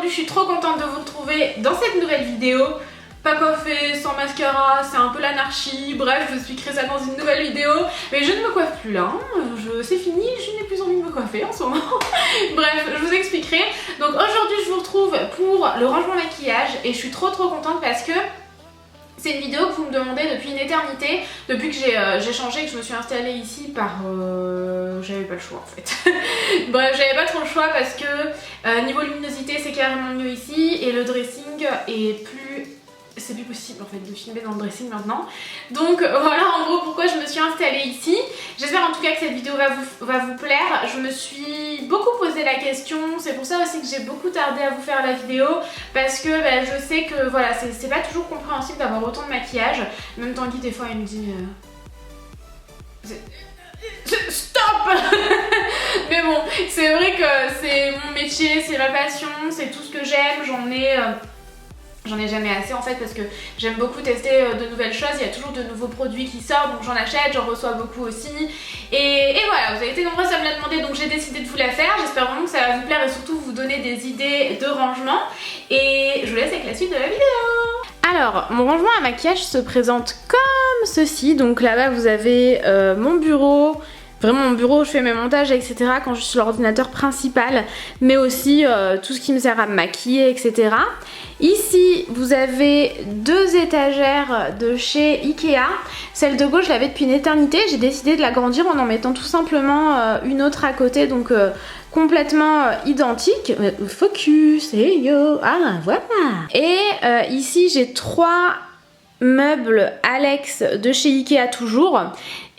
aujourd'hui je suis trop contente de vous retrouver dans cette nouvelle vidéo. Pas coiffée, sans mascara, c'est un peu l'anarchie. Bref, je vous expliquerai ça dans une nouvelle vidéo. Mais je ne me coiffe plus là, hein. C'est fini, je n'ai plus envie de me coiffer en ce moment. Bref, je vous expliquerai. Donc aujourd'hui je vous retrouve pour le rangement maquillage et je suis trop contente parce que c'est une vidéo que vous me demandez depuis une éternité, depuis que j'ai changé, que je me suis installée ici par... j'avais pas le choix en fait. Bref, j'avais pas trop le choix parce que niveau luminosité c'est carrément mieux ici et le dressing est plus... c'est plus possible en fait de filmer dans le dressing maintenant. Donc voilà en gros pourquoi je me suis installée ici. J'espère en tout cas que cette vidéo va vous plaire. Je me suis beaucoup posé la question, c'est pour ça aussi que j'ai beaucoup tardé à vous faire la vidéo parce que je sais que voilà c'est pas toujours compréhensible d'avoir autant de maquillage. Même Tanguy des fois il me dit stop. Mais bon, c'est vrai que c'est mon métier, c'est ma passion, c'est tout ce que j'aime, j'en ai jamais assez en fait parce que j'aime beaucoup tester de nouvelles choses, il y a toujours de nouveaux produits qui sortent donc j'en achète, j'en reçois beaucoup aussi et voilà, vous avez été nombreuses à me la demander donc j'ai décidé de vous la faire, j'espère vraiment que ça va vous plaire et surtout vous donner des idées de rangement et je vous laisse avec la suite de la vidéo. Alors mon rangement à maquillage se présente comme ceci, donc là-bas vous avez mon bureau. Vraiment mon bureau, je fais mes montages etc. quand je suis sur l'ordinateur principal, mais aussi tout ce qui me sert à me maquiller etc. Ici vous avez deux étagères de chez Ikea. Celle de gauche je l'avais depuis une éternité, j'ai décidé de l'agrandir en mettant tout simplement une autre à côté, donc complètement identique. Focus, et yo, ah voilà. Et ici j'ai trois meubles Alex de chez Ikea toujours.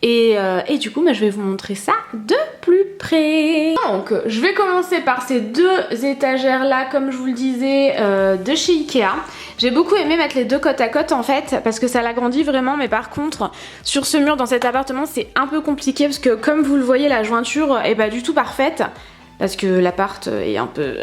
Et du coup je vais vous montrer ça de plus près. Donc je vais commencer par ces deux étagères là comme je vous le disais de chez Ikea. J'ai beaucoup aimé mettre les deux côte à côte en fait parce que ça l'agrandit vraiment, mais par contre sur ce mur dans cet appartement c'est un peu compliqué parce que comme vous le voyez la jointure est pas du tout parfaite. Parce que l'appart est un peu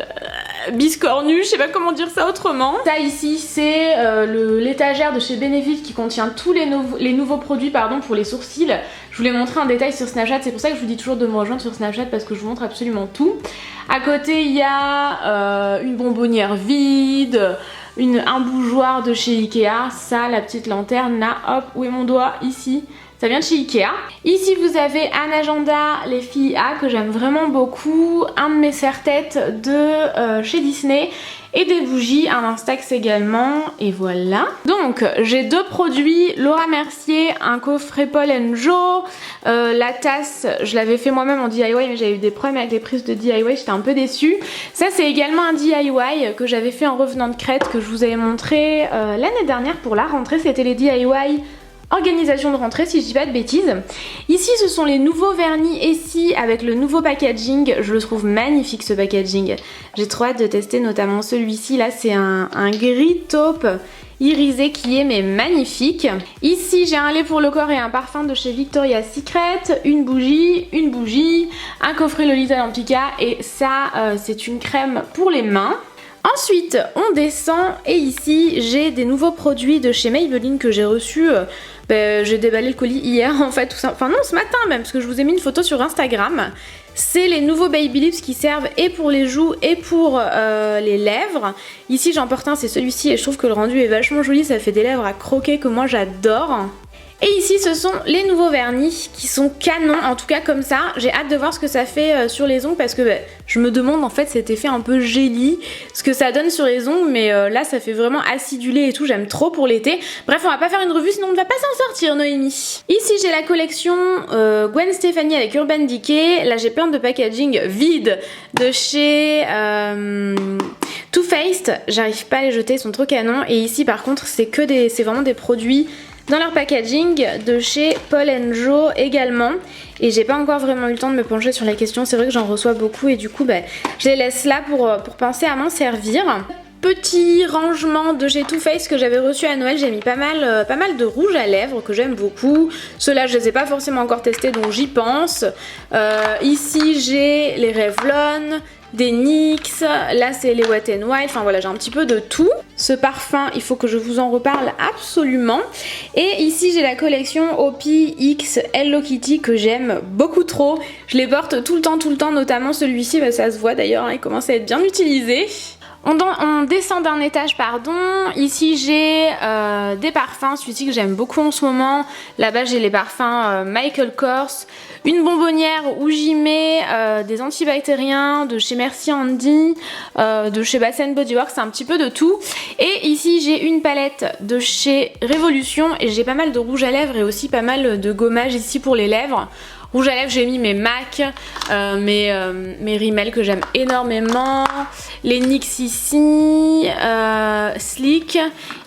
biscornu, je sais pas comment dire ça autrement. Ça ici c'est l'étagère de chez Benefit qui contient tous les nouveaux produits pour les sourcils. Je vous l'ai montré en détail sur Snapchat, c'est pour ça que je vous dis toujours de me rejoindre sur Snapchat parce que je vous montre absolument tout. À côté il y a une bonbonnière vide, un bougeoir de chez Ikea, ça la petite lanterne là, hop, où est mon doigt? Ici. Ça vient de chez Ikea. Ici vous avez un agenda les filles A que j'aime vraiment beaucoup, un de mes serre-têtes de chez Disney et des bougies, un Instax également et voilà. Donc j'ai deux produits, Laura Mercier, un coffret Paul & Joe, la tasse je l'avais fait moi-même en DIY mais j'avais eu des problèmes avec les prises de DIY, j'étais un peu déçue. Ça c'est également un DIY que j'avais fait en revenant de Crète que je vous avais montré l'année dernière pour la rentrée, c'était les DIY organisation de rentrée si je dis pas de bêtises. Ici ce sont les nouveaux vernis Essie avec le nouveau packaging, je le trouve magnifique ce packaging. J'ai trop hâte de tester notamment celui-ci là, c'est un gris taupe irisé qui est mais magnifique. Ici j'ai un lait pour le corps et un parfum de chez Victoria's Secret, une bougie, un coffret Lolita Lampica et ça c'est une crème pour les mains. Ensuite on descend et ici j'ai des nouveaux produits de chez Maybelline que j'ai reçus, j'ai déballé le colis hier en fait, tout ça, enfin non ce matin même parce que je vous ai mis une photo sur Instagram. C'est les nouveaux Baby Lips qui servent et pour les joues et pour les lèvres. Ici j'en porte un, c'est celui-ci et je trouve que le rendu est vachement joli, ça fait des lèvres à croquer que moi j'adore. Et ici ce sont les nouveaux vernis qui sont canons, en tout cas comme ça. J'ai hâte de voir ce que ça fait sur les ongles parce que je me demande en fait cet effet un peu jelly, ce que ça donne sur les ongles, mais là ça fait vraiment acidulé et tout, j'aime trop pour l'été. Bref on va pas faire une revue sinon on ne va pas s'en sortir Noémie. Ici j'ai la collection Gwen Stefani avec Urban Decay, là j'ai plein de packaging vide de chez Too Faced, j'arrive pas à les jeter, ils sont trop canons. Et ici par contre c'est vraiment des produits dans leur packaging de chez Paul & Joe également. Et j'ai pas encore vraiment eu le temps de me pencher sur la question, c'est vrai que j'en reçois beaucoup et du coup je les laisse là pour penser à m'en servir. Petit rangement de chez Too Faced que j'avais reçu à Noël, j'ai mis pas mal de rouge à lèvres que j'aime beaucoup. Ceux-là je les ai pas forcément encore testés donc j'y pense. Ici j'ai les Revlon, des NYX, là c'est les Wet n Wild, enfin voilà j'ai un petit peu de tout. Ce parfum il faut que je vous en reparle absolument. Et ici j'ai la collection Hopi X Hello Kitty que j'aime beaucoup trop. Je les porte tout le temps, notamment celui-ci, ça se voit d'ailleurs, il commence à être bien utilisé. On descend d'un étage, pardon. Ici j'ai des parfums, celui-ci que j'aime beaucoup en ce moment. Là-bas j'ai les parfums Michael Kors. Une bonbonnière où j'y mets des antibactériens de chez Merci Handy, de chez Bath Body Works, un petit peu de tout. Et ici j'ai une palette de chez Révolution et j'ai pas mal de rouge à lèvres et aussi pas mal de gommage ici pour les lèvres. Rouge à lèvres, j'ai mis mes MAC, mes Rimmel que j'aime énormément, les NYX ici, Sleek.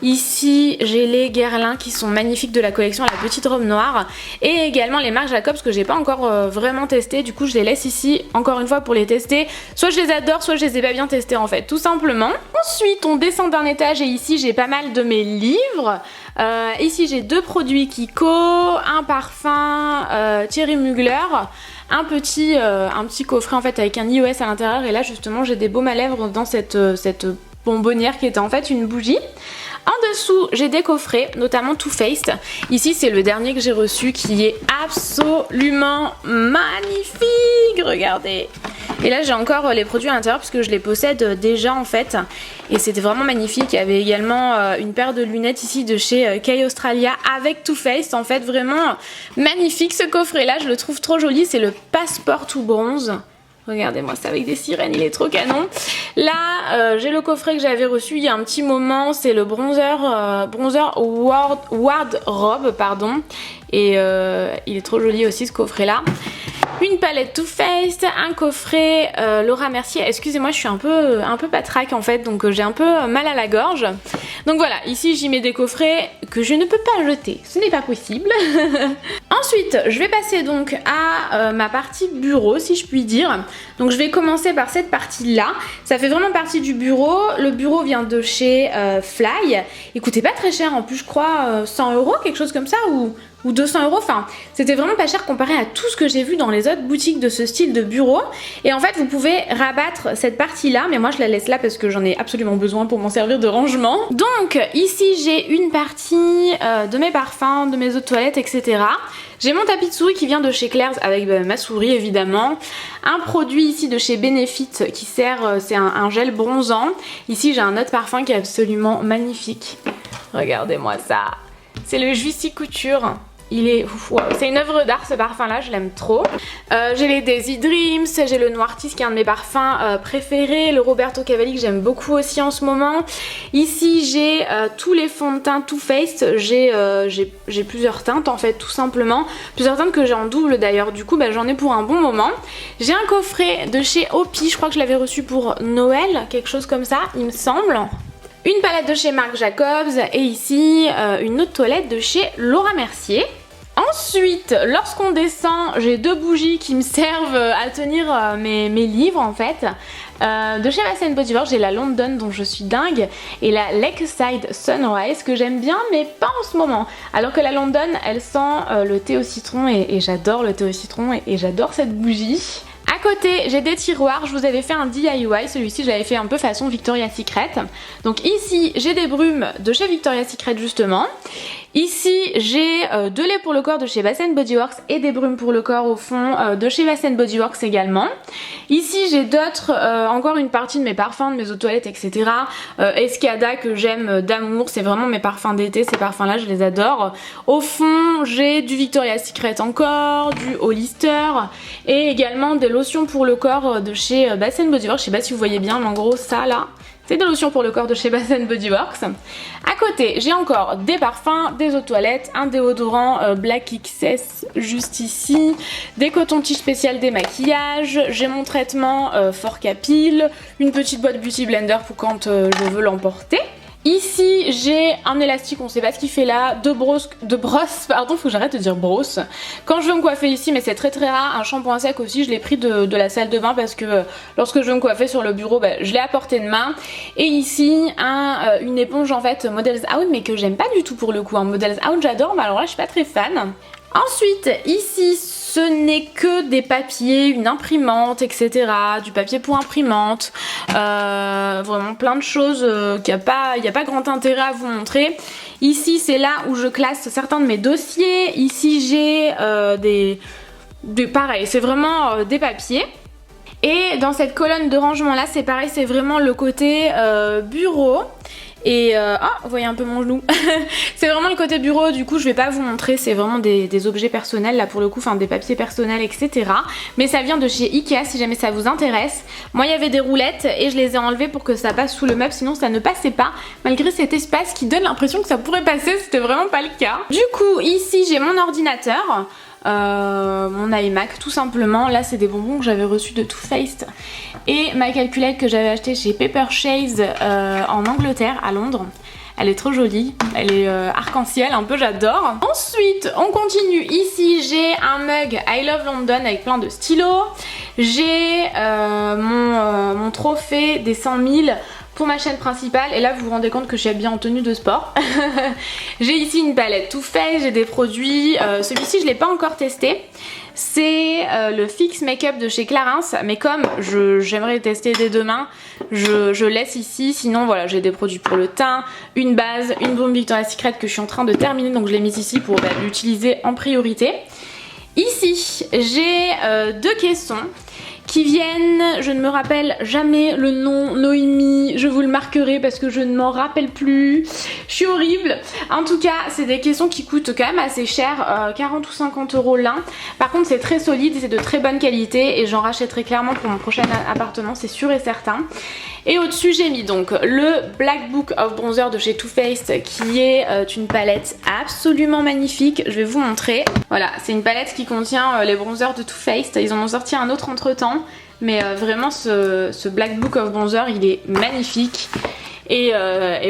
Ici, j'ai les Guerlain qui sont magnifiques de la collection La Petite Robe Noire. Et également les Marc Jacobs que j'ai pas encore vraiment testé. Du coup, je les laisse ici encore une fois pour les tester. Soit je les adore, soit je les ai pas bien testés en fait, tout simplement. Ensuite, on descend d'un étage et ici, j'ai pas mal de mes livres. Ici j'ai 2 produits Kiko, un parfum Thierry Mugler, un petit coffret en fait avec un iOS à l'intérieur et là justement j'ai des baumes à lèvres dans cette bonbonnière qui était en fait une bougie. En dessous, j'ai des coffrets, notamment Too Faced. Ici, c'est le dernier que j'ai reçu qui est absolument magnifique. Regardez. Et là, j'ai encore les produits à l'intérieur parce que je les possède déjà en fait. Et c'était vraiment magnifique. Il y avait également une paire de lunettes ici de chez Kay Australia avec Too Faced. En fait, vraiment magnifique ce coffret-là. Je le trouve trop joli. C'est le Passport to Bronze. Regardez-moi ça avec des sirènes, il est trop canon. Là, j'ai le coffret que j'avais reçu il y a un petit moment, c'est le bronzer Wardrobe, pardon. Et il est trop joli aussi ce coffret-là. Une palette Too Faced, un coffret Laura Mercier. Excusez-moi, je suis un peu patraque en fait, donc j'ai un peu mal à la gorge. Donc voilà, ici j'y mets des coffrets que je ne peux pas jeter, ce n'est pas possible. Ensuite, je vais passer donc à ma partie bureau, si je puis dire. Donc je vais commencer par cette partie-là. Ça fait vraiment partie du bureau. Le bureau vient de chez Fly. Il coûtait pas très cher en plus, je crois 100 €, quelque chose comme ça, ou 200 €, enfin c'était vraiment pas cher comparé à tout ce que j'ai vu dans les autres boutiques de ce style de bureau. Et en fait vous pouvez rabattre cette partie là, mais moi je la laisse là parce que j'en ai absolument besoin pour m'en servir de rangement. Donc ici j'ai une partie de mes parfums, de mes eaux de toilette, etc. J'ai mon tapis de souris qui vient de chez Claire's avec ma souris évidemment. Un produit ici de chez Benefit qui sert, c'est un gel bronzant. Ici j'ai un autre parfum qui est absolument magnifique. Regardez-moi ça. C'est le Juicy Couture. Il est... Wow. C'est une œuvre d'art ce parfum là, je l'aime trop. J'ai les Daisy Dreams, j'ai le Noirtis qui est un de mes parfums préférés, le Roberto Cavalli que j'aime beaucoup aussi en ce moment. Ici j'ai tous les fonds de teint Too Faced, j'ai plusieurs teintes en fait tout simplement. Plusieurs teintes que j'ai en double d'ailleurs, du coup j'en ai pour un bon moment. J'ai un coffret de chez Opi, je crois que je l'avais reçu pour Noël, quelque chose comme ça il me semble. Une palette de chez Marc Jacobs et ici une autre toilette de chez Laura Mercier. Ensuite, lorsqu'on descend, j'ai 2 bougies qui me servent à tenir mes livres en fait. De chez Bath Body Works, j'ai la London dont je suis dingue et la Lakeside Sunrise que j'aime bien mais pas en ce moment. Alors que la London, elle sent le thé au citron et j'adore le thé au citron et j'adore cette bougie. À côté, j'ai des tiroirs, je vous avais fait un DIY, celui-ci j'avais fait un peu façon Victoria's Secret. Donc ici, j'ai des brumes de chez Victoria's Secret justement. Ici, j'ai de lait pour le corps de chez Bath Body Works et des brumes pour le corps au fond de chez Bath Body Works également. Ici, j'ai d'autres, encore une partie de mes parfums, de mes eaux de toilette, etc. Escada que j'aime d'amour, c'est vraiment mes parfums d'été, ces parfums-là, je les adore. Au fond, j'ai du Victoria's Secret encore, du Hollister et également des lotions pour le corps de chez Bath Body Works. Je sais pas si vous voyez bien, mais en gros, ça là... C'est des lotions pour le corps de chez Bath Body Works. À côté, j'ai encore des parfums, des eaux de toilette, un déodorant Black XS juste ici, des cotons-tiges spéciales démaquillage, j'ai mon traitement Fort Capil, une petite boîte Beauty Blender pour quand je veux l'emporter. Ici j'ai un élastique, on sait pas ce qu'il fait là, de brosse, pardon, faut que j'arrête de dire brosse. Quand je veux me coiffer ici, mais c'est très rare, un shampoing sec aussi, je l'ai pris de la salle de bain parce que lorsque je veux me coiffer sur le bureau, je l'ai à portée de main. Et ici une éponge en fait Models Out, mais que j'aime pas du tout pour le coup, Models Out j'adore, mais alors là je suis pas très fan. Ensuite ici ce n'est que des papiers, une imprimante, etc. Du papier pour imprimante, vraiment plein de choses qu'il n'y a pas grand intérêt à vous montrer. Ici c'est là où je classe certains de mes dossiers. Ici j'ai pareil, c'est vraiment des papiers. Et dans cette colonne de rangement là, c'est pareil, c'est vraiment le côté bureau. Et vous voyez un peu mon genou. C'est vraiment le côté bureau, du coup je vais pas vous montrer, c'est vraiment des objets personnels là pour le coup, enfin des papiers personnels etc. Mais ça vient de chez Ikea si jamais ça vous intéresse. Moi il y avait des roulettes et je les ai enlevées pour que ça passe sous le meuble, sinon ça ne passait pas. Malgré cet espace qui donne l'impression que ça pourrait passer, c'était vraiment pas le cas. Du coup ici j'ai mon ordinateur. Mon iMac tout simplement, là c'est des bonbons que j'avais reçus de Too Faced et ma calculette que j'avais achetée chez Paper Shades en Angleterre à Londres. Elle est trop jolie, elle est arc-en-ciel un peu, j'adore. Ensuite on continue, ici j'ai un mug I Love London avec plein de stylos. J'ai mon trophée des 100 000 pour ma chaîne principale et là vous vous rendez compte que je suis habillée en tenue de sport. J'ai ici une palette Too Faced, j'ai des produits, celui-ci je l'ai pas encore testé. C'est le Fix Makeup de chez Clarins, mais comme j'aimerais le tester dès demain, je laisse ici. Sinon voilà, j'ai des produits pour le teint, une base, une baume Victoria's Secret que je suis en train de terminer, donc je l'ai mise ici pour l'utiliser en priorité. Ici j'ai deux caissons qui viennent, je ne me rappelle jamais le nom, Noémie, je vous le marquerai parce que je ne m'en rappelle plus, je suis horrible. En tout cas c'est des caissons qui coûtent quand même assez cher, 40 ou 50 € l'un. Par contre c'est très solide, c'est de très bonne qualité et j'en rachèterai clairement pour mon prochain appartement, c'est sûr et certain. Et au-dessus j'ai mis donc le Black Book of Bronzer de chez Too Faced qui est une palette absolument magnifique, je vais vous montrer. Voilà, c'est une palette qui contient les bronzers de Too Faced, ils en ont sorti un autre entre temps, mais vraiment ce Black Book of Bronzer il est magnifique. Et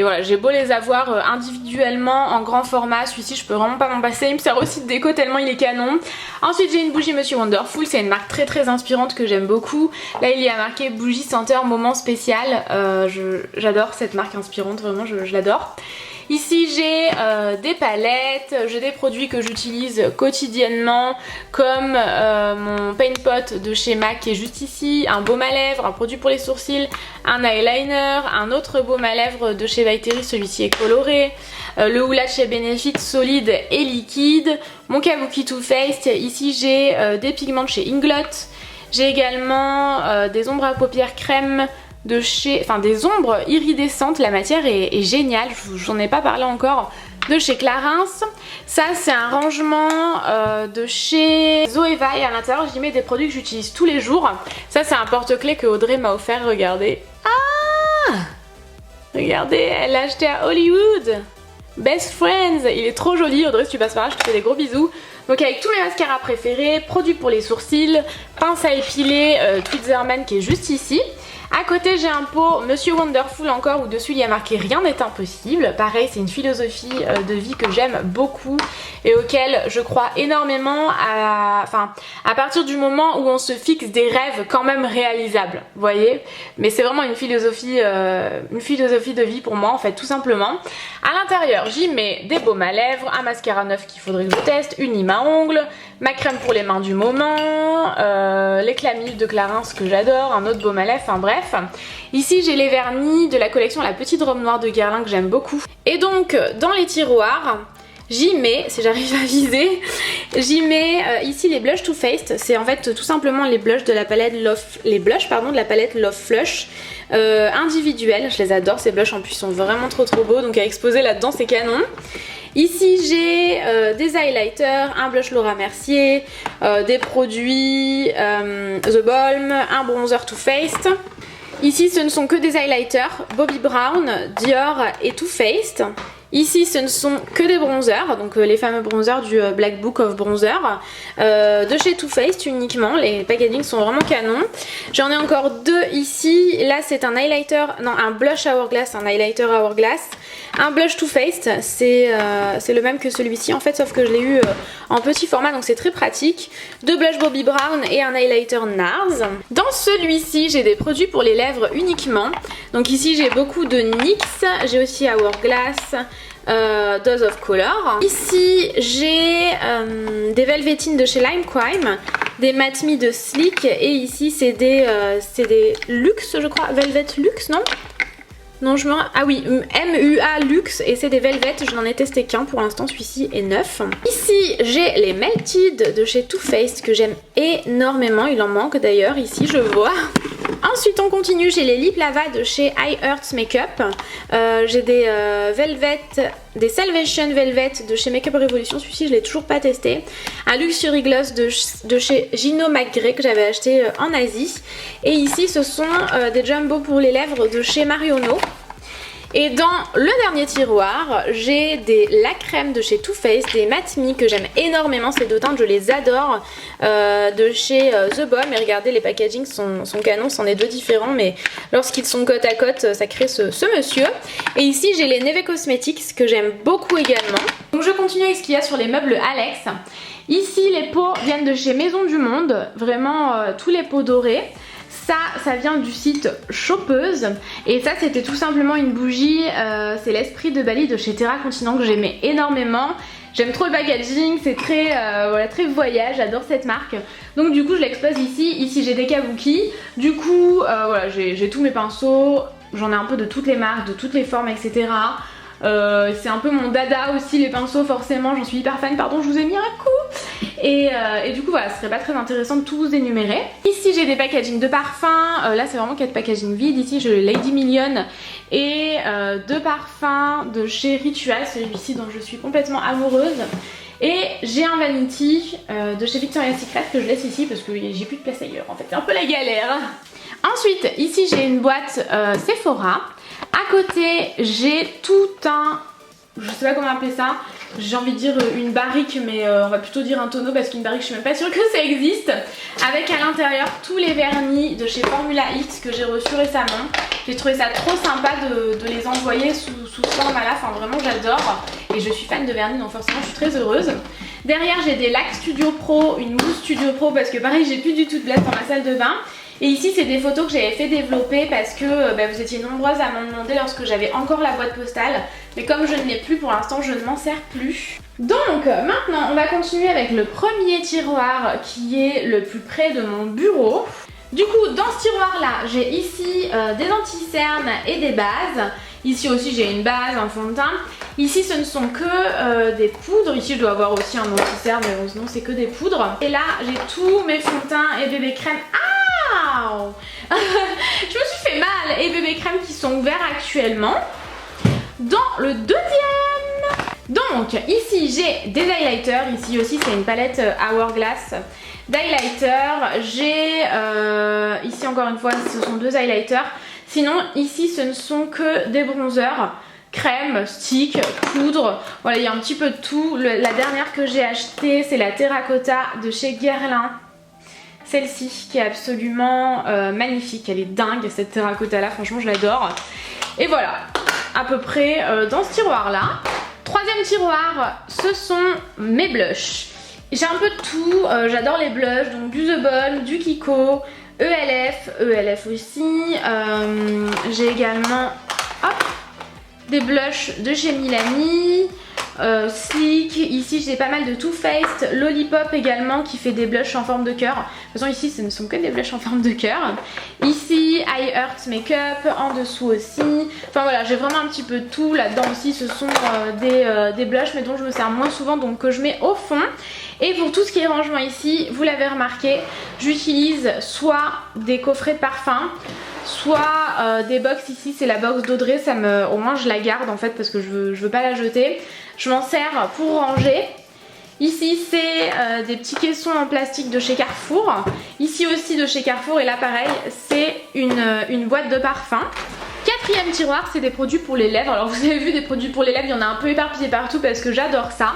voilà, j'ai beau les avoir individuellement en grand format, celui-ci je peux vraiment pas m'en passer, il me sert aussi de déco tellement il est canon. Ensuite j'ai une bougie Monsieur Wonderful, c'est une marque très inspirante que j'aime beaucoup. Là il y a marqué bougie senteur moment spécial, j'adore cette marque inspirante, vraiment je l'adore. Ici j'ai des palettes, j'ai des produits que j'utilise quotidiennement comme mon Paint Pot de chez MAC qui est juste ici, un baume à lèvres, un produit pour les sourcils, un eyeliner, un autre baume à lèvres de chez Viteris, celui-ci est coloré, le houla de chez Benefit solide et liquide, mon kabuki Too Faced, ici j'ai des pigments de chez Inglot, j'ai également des ombres à paupières crème de chez, enfin des ombres iridescentes, la matière est géniale, j'en ai pas parlé encore, de chez Clarins. Ça c'est un rangement de chez Zoeva et à l'intérieur j'y mets des produits que j'utilise tous les jours. Ça c'est un porte-clés que Audrey m'a offert, regardez. Ah, regardez, elle l'a acheté à Hollywood. Best Friends, il est trop joli. Audrey si tu passes par là je te fais des gros bisous. Donc avec tous mes mascaras préférés, produits pour les sourcils, pince à épiler Tweezerman qui est juste ici. À côté j'ai un pot Monsieur Wonderful encore où dessus il y a marqué rien n'est impossible. Pareil c'est une philosophie de vie que j'aime beaucoup et auquel je crois énormément à partir du moment où on se fixe des rêves quand même réalisables, vous voyez. Mais c'est vraiment une philosophie de vie pour moi en fait tout simplement. À l'intérieur j'y mets des baumes à lèvres, un mascara neuf qu'il faudrait que je teste, une lime à ongles, ma crème pour les mains du moment, l'éclat mille de Clarins que j'adore, un autre baume à lèvres, enfin bref. Ici j'ai les vernis de la collection La Petite Robe Noire de Guerlain que j'aime beaucoup. Et donc dans les tiroirs j'y mets, si j'arrive à viser, j'y mets ici les blushs Too Faced. C'est en fait tout simplement les blushs de la palette Love Flush individuels. Je les adore ces blushs, en plus ils sont vraiment trop beaux, donc à exposer là-dedans c'est canon. Ici j'ai des highlighters, un blush Laura Mercier, des produits The Balm, un bronzer Too Faced. Ici ce ne sont que des highlighters Bobbi Brown, Dior et Too Faced. Ici ce ne sont que des bronzers, donc les fameux bronzers du Black Book of Bronzer de chez Too Faced uniquement, les packagings sont vraiment canons. J'en ai encore deux ici, là c'est un highlighter, non un blush Hourglass, un highlighter Hourglass, un blush Too Faced, c'est le même que celui-ci en fait sauf que je l'ai eu en petit format donc c'est très pratique. Deux blush Bobbi Brown et un highlighter NARS. Dans celui-ci j'ai des produits pour les lèvres uniquement, donc ici j'ai beaucoup de NYX, j'ai aussi Hourglass, Dose of Color. Ici j'ai des velvetines de chez Lime Crime, des Matte Me de Sleek et ici c'est des Luxe je crois, Velvet Luxe non? Non, ah oui, MUA Luxe et c'est des Velvet, je n'en ai testé qu'un pour l'instant, celui-ci est neuf. Ici, j'ai les Melted de chez Too Faced que j'aime énormément, il en manque d'ailleurs, ici je vois. Ensuite on continue, j'ai les Lip Lava de chez I Heart Makeup. J'ai des Velvet, des Salvation Velvet de chez Makeup Revolution, celui-ci je l'ai toujours pas testé. Un Luxury Gloss de chez Gino McGray que j'avais acheté en Asie. Et ici ce sont des Jumbo pour les lèvres de chez Marionneau. Et dans le dernier tiroir, j'ai des La Crème de chez Too Faced, des Matte Me que j'aime énormément, ces deux teintes, je les adore, de chez The Balm. Et regardez, les packagings sont canons, c'en est deux différents, mais lorsqu'ils sont côte à côte, ça crée ce monsieur. Et ici, j'ai les Neve Cosmetics que j'aime beaucoup également. Donc je continue avec ce qu'il y a sur les meubles Alex. Ici, les pots viennent de chez Maison du Monde, vraiment tous les pots dorés. Ça vient du site Chopeuse et ça c'était tout simplement une bougie, c'est l'Esprit de Bali de chez Terra Continent que j'aimais énormément. J'aime trop le packaging, c'est très, voilà, très voyage, j'adore cette marque. Donc du coup je l'expose ici, ici j'ai des kabuki, du coup voilà, j'ai tous mes pinceaux, j'en ai un peu de toutes les marques, de toutes les formes, etc. C'est un peu mon dada aussi les pinceaux, forcément j'en suis hyper fan, pardon je vous ai mis un coup. Et du coup voilà, ce serait pas très intéressant de tout vous énumérer. Ici j'ai des packagings de parfums, là c'est vraiment 4 packagings vides. Ici j'ai le Lady Million et 2 parfums de chez Ritual, celui-ci dont je suis complètement amoureuse. Et j'ai un Vanity de chez Victoria's Secret que je laisse ici parce que j'ai plus de place ailleurs, en fait c'est un peu la galère. Ensuite ici j'ai une boîte Sephora. À côté j'ai tout un, je sais pas comment appeler ça, j'ai envie de dire une barrique mais on va plutôt dire un tonneau parce qu'une barrique je suis même pas sûre que ça existe. Avec à l'intérieur tous les vernis de chez Formula X que j'ai reçus récemment. J'ai trouvé ça trop sympa de les envoyer sous forme à la fin, vraiment j'adore. Et je suis fan de vernis donc forcément je suis très heureuse. Derrière j'ai des Lac Studio Pro, une mousse Studio Pro parce que pareil j'ai plus du tout de place dans ma salle de bain. Et ici c'est des photos que j'avais fait développer parce que vous étiez nombreuses à m'en demander lorsque j'avais encore la boîte postale. Mais comme je ne l'ai plus pour l'instant, je ne m'en sers plus. Donc maintenant on va continuer avec le premier tiroir qui est le plus près de mon bureau. Du coup dans ce tiroir là j'ai ici des anti-cernes et des bases. Ici aussi j'ai une base, un fond de teint. Ici ce ne sont que des poudres. Ici je dois avoir aussi un anti-cerne mais sinon c'est que des poudres. Et là j'ai tous mes fonds de teint et bébé crème. Je me suis fait mal et bébé crème qui sont ouverts actuellement. Dans le deuxième, donc ici j'ai des highlighters. Ici aussi c'est une palette Hourglass d'highlighters. J'ai ici encore une fois ce sont deux highlighters. Sinon ici ce ne sont que des bronzers, crème, stick, poudre. Voilà il y a un petit peu de tout. La dernière que j'ai achetée c'est la Terracotta de chez Guerlain. Celle-ci qui est absolument magnifique, elle est dingue cette terracotta là, franchement je l'adore. Et voilà, à peu près dans ce tiroir là. Troisième tiroir, ce sont mes blushs. J'ai un peu de tout, j'adore les blushs, donc du The Balm, du Kiko, ELF aussi. J'ai également hop, des blushs de chez Milani. Sleek, ici j'ai pas mal de Too Faced, Lollipop également qui fait des blushs en forme de cœur. De toute façon ici ce ne sont que des blushs en forme de cœur. Ici I Heart Makeup, en dessous aussi. Enfin voilà j'ai vraiment un petit peu de tout. Là-dedans aussi ce sont des blushs mais dont je me sers moins souvent donc que je mets au fond. Et pour tout ce qui est rangement ici, vous l'avez remarqué, j'utilise soit des coffrets de parfum, soit des box. Ici c'est la box d'Audrey, au moins je la garde en fait parce que je veux pas la jeter. Je m'en sers pour ranger. Ici c'est des petits caissons en plastique de chez Carrefour. Ici aussi de chez Carrefour et là pareil c'est une boîte de parfum. Quatrième tiroir c'est des produits pour les lèvres. Alors vous avez vu des produits pour les lèvres, il y en a un peu éparpillé partout parce que j'adore ça.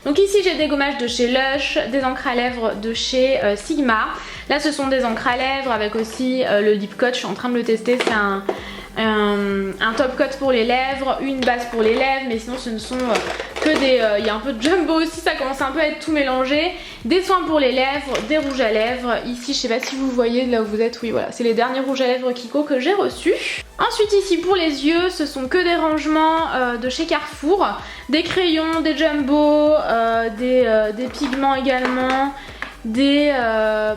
Donc ici j'ai des gommages de chez Lush, des encres à lèvres de chez Sigma. Là ce sont des encres à lèvres avec aussi le lip coat, je suis en train de le tester, c'est un top coat pour les lèvres, une base pour les lèvres, mais sinon ce ne sont que des... il y a un peu de jumbo aussi, ça commence un peu à être tout mélangé. Des soins pour les lèvres, des rouges à lèvres. Ici je sais pas si vous voyez là où vous êtes, oui voilà, c'est les derniers rouges à lèvres Kiko que j'ai reçus. Ensuite ici pour les yeux, ce sont que des rangements de chez Carrefour. Des crayons, des jumbo, des pigments également. des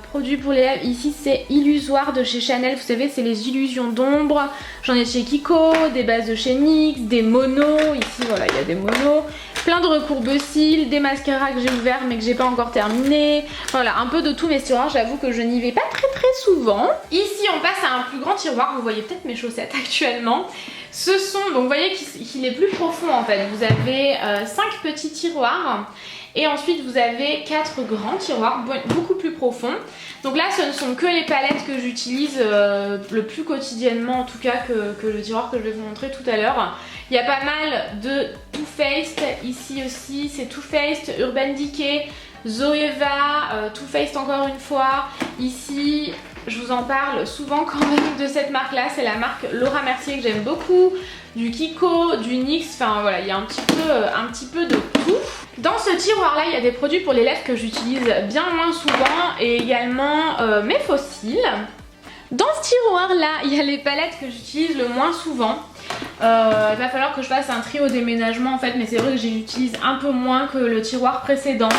produits pour les lèvres. Ici c'est Illusoire de chez Chanel, vous savez c'est les illusions d'ombre. J'en ai de chez Kiko, des bases de chez NYX, des monos, ici voilà il y a des monos. Plein de recourbe-cils, des mascaras que j'ai ouverts mais que j'ai pas encore terminé. Voilà, un peu de tout mes tiroirs, j'avoue que je n'y vais pas très souvent. Ici on passe à un plus grand tiroir, vous voyez peut-être mes chaussettes actuellement. Ce sont, donc vous voyez qu'il est plus profond en fait. Vous avez 5 petits tiroirs et ensuite vous avez 4 grands tiroirs beaucoup plus profonds. Donc là ce ne sont que les palettes que j'utilise le plus quotidiennement en tout cas que le tiroir que je vais vous montrer tout à l'heure. Il y a pas mal de Too Faced, ici aussi c'est Too Faced, Urban Decay, Zoeva, Too Faced encore une fois. Ici je vous en parle souvent quand même de cette marque là, c'est la marque Laura Mercier que j'aime beaucoup, du Kiko, du NYX, enfin voilà il y a un petit peu de tout. Dans ce tiroir là il y a des produits pour les lèvres que j'utilise bien moins souvent et également mes fossiles. Dans ce tiroir là il y a les palettes que j'utilise le moins souvent. Il va falloir que je fasse un tri au déménagement en fait, mais c'est vrai que j'utilise un peu moins que le tiroir précédent.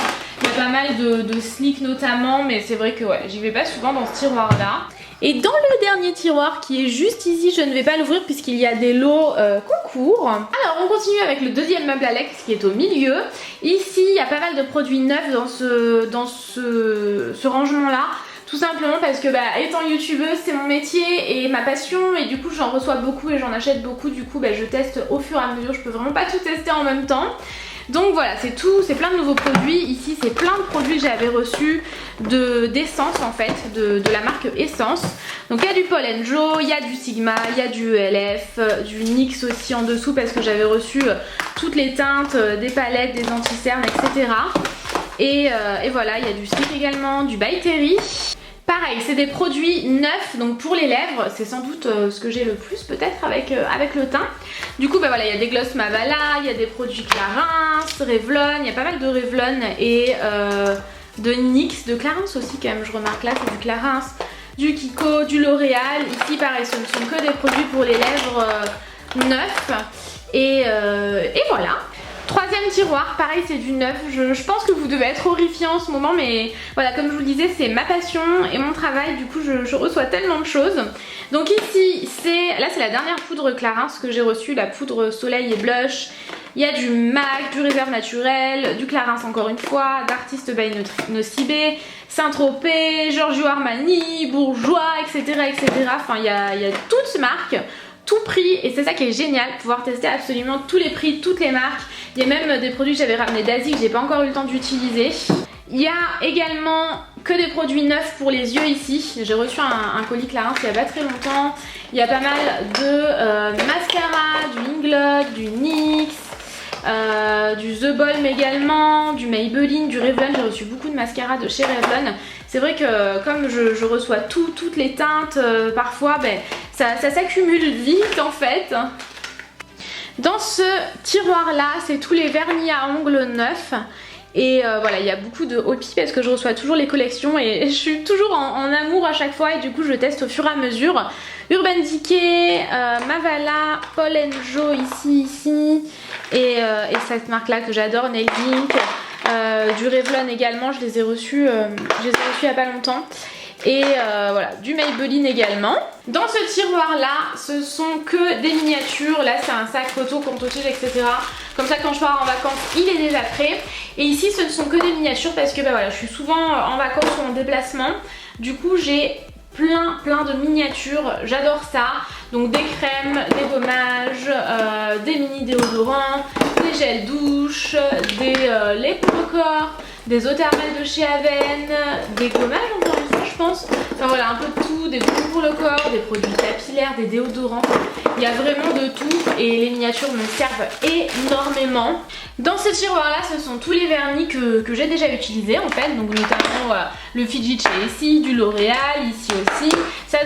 Il y a pas mal de slick notamment, mais c'est vrai que ouais, j'y vais pas souvent dans ce tiroir là. Et dans le dernier tiroir qui est juste ici, je ne vais pas l'ouvrir puisqu'il y a des lots concours. Alors on continue avec le deuxième meuble à Lex qui est au milieu. Ici il y a pas mal de produits neufs dans ce rangement là. Tout simplement parce que étant youtubeuse c'est mon métier et ma passion et du coup j'en reçois beaucoup et j'en achète beaucoup, du coup je teste au fur et à mesure, je peux vraiment pas tout tester en même temps. Donc voilà, c'est tout, c'est plein de nouveaux produits. Ici c'est plein de produits que j'avais reçus d'essence en fait, de la marque Essence. Donc il y a du Paul & Joe, il y a du Sigma, il y a du ELF, du NYX aussi en dessous parce que j'avais reçu toutes les teintes, des palettes, des anti-cernes, etc. Et voilà, il y a du Slick également, du By Terry. Pareil, c'est des produits neufs, donc pour les lèvres, c'est sans doute ce que j'ai le plus peut-être avec le teint. Du coup, voilà, il y a des gloss Mavala, il y a des produits Clarins, Revlon, il y a pas mal de Revlon et de NYX, de Clarins aussi quand même, je remarque là, c'est du Clarins, du Kiko, du L'Oréal. Ici, pareil, ce ne sont que des produits pour les lèvres neufs et voilà. Troisième tiroir, pareil c'est du neuf, je pense que vous devez être horrifiés en ce moment mais voilà comme je vous le disais c'est ma passion et mon travail, du coup je reçois tellement de choses. Donc ici là c'est la dernière poudre Clarins que j'ai reçue, la poudre soleil et blush. Il y a du MAC, du Réserve Naturel, du Clarins encore une fois, d'Artiste by Nocibé, Saint-Tropez, Giorgio Armani, Bourjois, etc. Enfin il y a toutes marques, tout prix, et c'est ça qui est génial, pouvoir tester absolument tous les prix, toutes les marques. Il y a même des produits que j'avais ramenés d'Asie que j'ai pas encore eu le temps d'utiliser. Il y a également que des produits neufs pour les yeux ici. J'ai reçu un colis Clarins il y a pas très longtemps. Il y a pas mal de mascara, du Inglot, du NYX, du The Balm également, du Maybelline, du Revlon. J'ai reçu beaucoup de mascara de chez Revlon. C'est vrai que comme je reçois toutes les teintes, parfois ça s'accumule vite en fait. Dans ce tiroir là c'est tous les vernis à ongles neufs. Et voilà, il y a beaucoup de Hopi parce que je reçois toujours les collections et je suis toujours en amour à chaque fois et du coup je teste au fur et à mesure. Urban Decay, Mavala, Paul & Joe ici et cette marque là que j'adore, Nail Ink, du Revlon également, je les ai reçus il y a pas longtemps. Et voilà, du Maybelline également. Dans ce tiroir là ce sont que des miniatures. Là c'est un sac photo, compte-tige, etc. Comme ça quand je pars en vacances il est déjà prêt. Et ici ce ne sont que des miniatures parce que voilà, je suis souvent en vacances ou en déplacement. Du coup j'ai plein de miniatures, j'adore ça. Donc des crèmes, des gommages, des mini déodorants, des gels douche, des laits pour le corps, des eaux thermales de chez Aven, des gommages encore une fois je pense. Enfin voilà, un peu de tout, des baumes pour le corps, des produits capillaires, des déodorants. Il y a vraiment de tout et les miniatures me servent énormément. Dans ce tiroir là ce sont tous les vernis que j'ai déjà utilisés en fait. Donc notamment le Fidji chez Essie, du L'Oréal ici aussi. Ça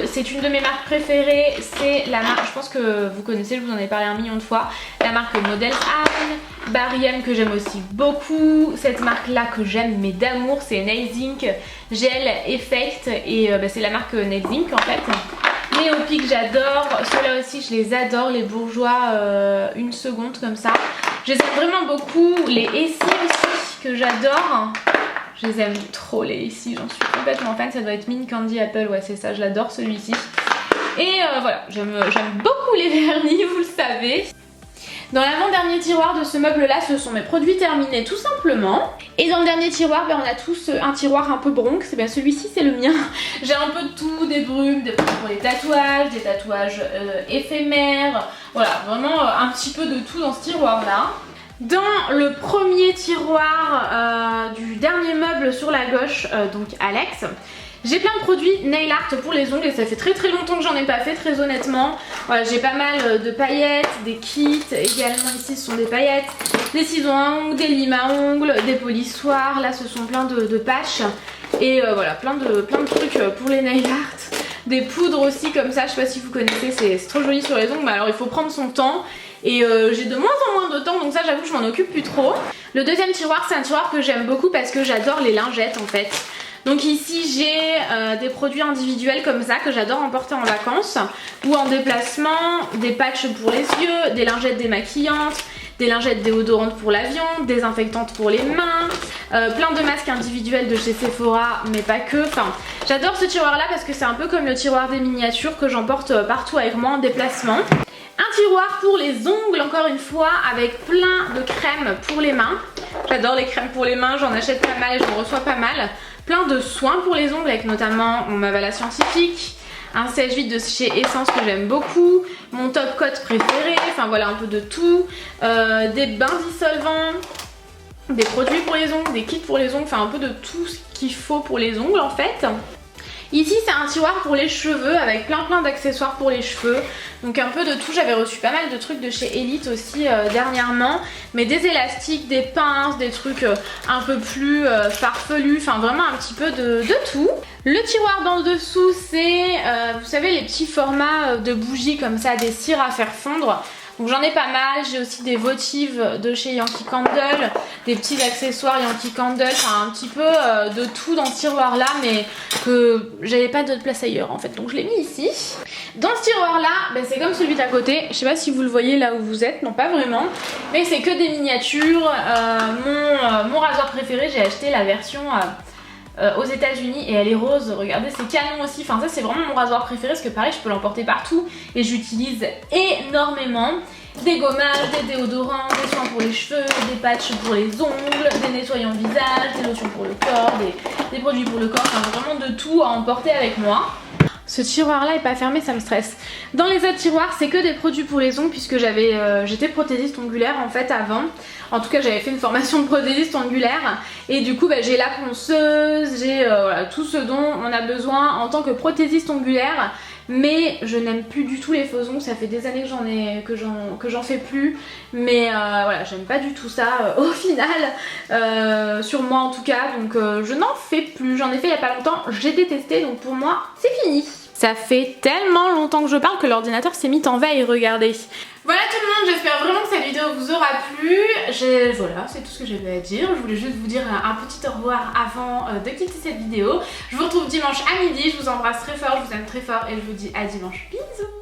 c'est une de mes marques préférées. C'est la marque, je pense que vous connaissez, je vous en ai parlé 1 million de fois. La marque Model Eye, Barry que j'aime aussi beaucoup. Cette marque là que j'aime mais d'amour c'est Nail Ink Gel Effect et c'est la marque Nail Ink en fait. Les Hopi que j'adore, ceux-là aussi je les adore, les Bourjois une seconde comme ça. Je les aime vraiment beaucoup, les Essie aussi que j'adore. je les aime trop les ici, j'en suis complètement fan. Ça doit être Mint Candy Apple, ouais c'est ça, je l'adore celui-ci. Et voilà, j'aime beaucoup les vernis, vous le savez. Dans l'avant-dernier tiroir de ce meuble-là, ce sont mes produits terminés tout simplement. Et dans le dernier tiroir, on a tous un tiroir un peu bronx. Et bien celui-ci, c'est le mien. J'ai un peu de tout, des brumes, des brumes pour les tatouages, des tatouages éphémères. Voilà, vraiment un petit peu de tout dans ce tiroir-là. Dans le premier tiroir du dernier meuble sur la gauche, donc Alex, j'ai plein de produits nail art pour les ongles et ça fait très longtemps que j'en ai pas fait, très honnêtement. Voilà, j'ai pas mal de paillettes, des kits, également ici ce sont des paillettes, des ciseaux à ongles, des limes à ongles, des polissoirs, là ce sont plein de patchs et voilà, plein de trucs pour les nail art. Des poudres aussi comme ça, je sais pas si vous connaissez, c'est trop joli sur les ongles, mais alors il faut prendre son temps. Et j'ai de moins en moins de temps, donc ça j'avoue que je m'en occupe plus trop. Le deuxième tiroir, c'est un tiroir que j'aime beaucoup parce que j'adore les lingettes en fait. Donc ici j'ai des produits individuels comme ça que j'adore emporter en vacances ou en déplacement, des patchs pour les yeux, des lingettes démaquillantes, des lingettes déodorantes pour l'avion, désinfectantes pour les mains, plein de masques individuels de chez Sephora mais pas que. Enfin, j'adore ce tiroir là parce que c'est un peu comme le tiroir des miniatures que j'emporte partout avec moi en déplacement. Un tiroir pour les ongles encore une fois avec plein de crèmes pour les mains. J'adore les crèmes pour les mains, j'en achète pas mal et j'en reçois pas mal. Plein de soins pour les ongles avec notamment mon Mavala Scientifique, un sèche-vide de chez Essence que j'aime beaucoup, mon top coat préféré, enfin voilà un peu de tout, des bains dissolvants, des produits pour les ongles, des kits pour les ongles, enfin un peu de tout ce qu'il faut pour les ongles en fait. Ici c'est un tiroir pour les cheveux avec plein d'accessoires pour les cheveux. Donc un peu de tout, j'avais reçu pas mal de trucs de chez Elite aussi dernièrement. Mais des élastiques, des pinces, des trucs un peu plus farfelus, enfin vraiment un petit peu de tout. Le tiroir d'en dessous c'est, vous savez les petits formats de bougies comme ça, des cires à faire fondre. Donc j'en ai pas mal, j'ai aussi des votives de chez Yankee Candle, des petits accessoires Yankee Candle, enfin un petit peu de tout dans ce tiroir là mais que j'avais pas d'autre place ailleurs en fait donc je l'ai mis ici. Dans ce tiroir là, c'est comme celui d'à côté, je sais pas si vous le voyez là où vous êtes, non pas vraiment, mais c'est que des miniatures. Mon rasoir préféré, j'ai acheté la version aux États-Unis et elle est rose, regardez c'est canon aussi, enfin ça c'est vraiment mon rasoir préféré parce que pareil je peux l'emporter partout et j'utilise énormément. Des gommages, des déodorants, des soins pour les cheveux, des patchs pour les ongles, des nettoyants visage, des lotions pour le corps, des produits pour le corps, enfin vraiment de tout à emporter avec moi. Ce tiroir là est pas fermé, ça me stresse. Dans les autres tiroirs c'est que des produits pour les ongles puisque j'étais prothésiste ongulaire en fait avant. En tout cas j'avais fait une formation de prothésiste ongulaire et du coup j'ai la ponceuse, j'ai voilà, tout ce dont on a besoin en tant que prothésiste ongulaire. Mais je n'aime plus du tout les faux ongles, ça fait des années que j'en fais plus. Mais voilà, j'aime pas du tout ça au final, sur moi en tout cas. Donc je n'en fais plus, j'en ai fait il y a pas longtemps, j'ai détesté donc pour moi c'est fini. Ça fait tellement longtemps que je parle que l'ordinateur s'est mis en veille, regardez. Voilà tout le monde, j'espère vraiment que cette vidéo vous aura plu. Voilà, c'est tout ce que j'avais à dire. Je voulais juste vous dire un petit au revoir avant de quitter cette vidéo. Je vous retrouve dimanche à midi, je vous embrasse très fort, je vous aime très fort et je vous dis à dimanche. Bisous.